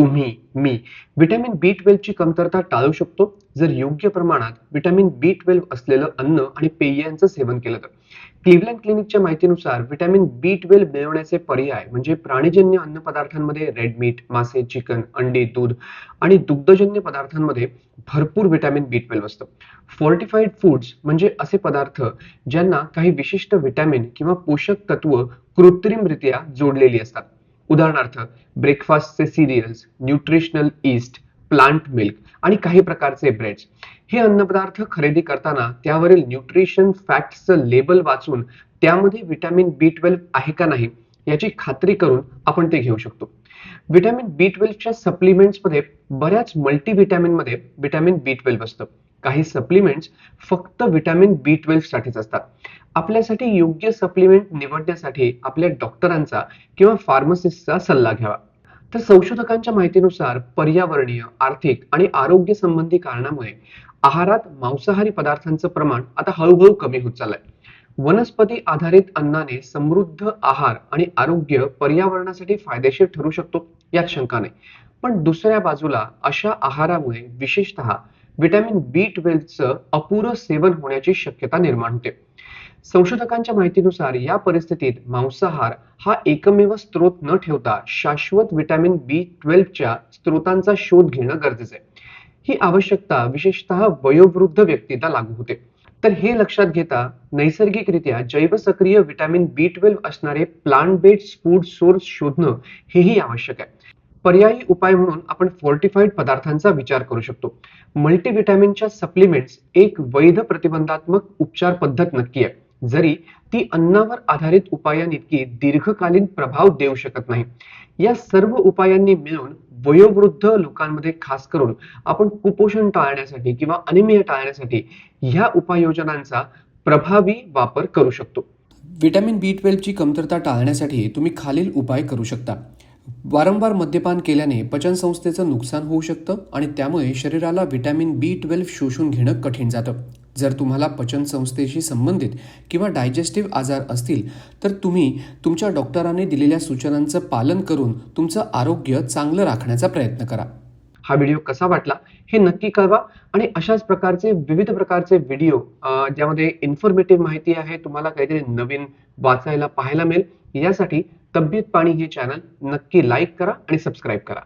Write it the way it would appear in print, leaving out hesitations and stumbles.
मी vitamin B12 ची कमतरता टाळू शकतो जर योग्य प्रमाणात व्हिटॅमिन B12 असलेलं अन्न आणि पेयांचं सेवन केलं तर. क्लिव्हलँड क्लिनिकच्या माहितीनुसार व्हिटॅमिन B12 मिळवण्याचे पर्याय म्हणजे प्राणीजन्य अन्नपदार्थांमध्ये रेड मीट, मासे, चिकन, अंडी, दूध आणि दुग्धजन्य पदार्थांमध्ये भरपूर व्हिटॅमिन B12 असतं. फोर्टिफाईड फूड्स म्हणजे असे पदार्थ ज्यांना काही विशिष्ट व्हिटॅमिन किंवा पोषक तत्व कृत्रिमरित्या जोडलेली असतात. उदाहरणार्थ ब्रेकफास्टचे cereals, nutritional yeast, plant milk आणि काही प्रकारचे ब्रेड्स. हे अन्नपदार्थ खरेदी करताना त्यावरील न्यूट्रिशन फॅक्ट्सचं लेबल वाचून त्यामध्ये व्हिटॅमिन B12 आहे का नाही याची खात्री करून आपण ते घेऊ शकतो. व्हिटॅमिन B12च्या सप्लिमेंट्समध्ये बऱ्याच मल्टीव्हिटॅमिनमध्ये व्हिटॅमिन B12 असतं. काही सप्लिमेंट्स फक्त व्हिटॅमिन B12 साठीच असतात. आपल्यासाठी योग्य सप्लिमेंट निवडण्यासाठी आपल्या डॉक्टरांचा किंवा फार्मसिस्टचा सल्ला घ्यावा. तर संशोधकांच्या माहितीनुसार पर्यावरणीय, आर्थिक आणि आरोग्य संबंधी कारणामुळे आहारात मांसाहारी पदार्थांचं प्रमाण आता हळूहळू कमी होत चाललंय. वनस्पती आधारित अन्नाने समृद्ध आहार आणि आरोग्य पर्यावरणासाठी फायदेशीर ठरू शकतो यात शंका नाही. पण दुसऱ्या बाजूला अशा आहारामुळे विशेषतः व्हिटॅमिन B12चं अपुरं सेवन होण्याची शक्यता निर्माण होते. संशोधकांच्या माहितीनुसार या परिस्थितीत मांसाहार हा एकमेव स्रोत न ठेवता शाश्वत व्हिटॅमिन B12च्या स्रोतांचा शोध घेणं गरजेचं आहे. ही आवश्यकता विशेषतः वयोवृद्ध व्यक्तीला लागू होते. तर हे लक्षात घेता नैसर्गिकरित्या जैवसक्रिय व्हिटॅमिन B12 असणारे प्लांट बेस्ड फूड सोर्स शोधणं हेही आवश्यक आहे. पर्यायी उपाय म्हणून आपण फोर्टिफाईड पदार्थांचा विचार करू शकतो. मल्टीव्हिटॅमिनच्या सप्लिमेंट्स एक वैध प्रतिबंधात्मक उपचार पद्धत नक्की आहे, जरी ती अन्नावर आधारित उपायांइतकी दीर्घकालीन प्रभाव देऊ शकत नाही. या सर्व उपायांनी मिळून वयोवृद्ध लोकांमध्ये खास करून आपण कुपोषण टाळण्यासाठी किंवा अनिमिया टाळण्यासाठी ह्या उपाययोजनांचा प्रभावी वापर करू शकतो. व्हिटॅमिन B12 ची कमतरता टाळण्यासाठी तुम्ही खालील उपाय करू शकता. वारंवार मद्यपान केल्याने पचनसंस्थेचं नुकसान होऊ शकतं आणि त्यामुळे शरीराला व्हिटॅमिन B12 शोषून घेणं कठीण जातं. जर तुम्हाला पचनसंस्थेशी संबंधित किंवा डायजेस्टिव्ह आजार असतील तर तुम्ही तुमच्या डॉक्टरांनी दिलेल्या सूचनांचं पालन करून तुमचं आरोग्य चांगलं राखण्याचा प्रयत्न करा. हा व्हिडिओ कसा वाटला हे नक्की कळवा आणि अशाच प्रकारचे विविध प्रकारचे व्हिडिओ ज्यामध्ये इन्फॉर्मेटिव्ह माहिती आहे, तुम्हाला काहीतरी नवीन वाचायला पाहायला मिळेल, यासाठी तब्येत पाणी हे चॅनल नक्की लाईक करा आणि सबस्क्राईब करा.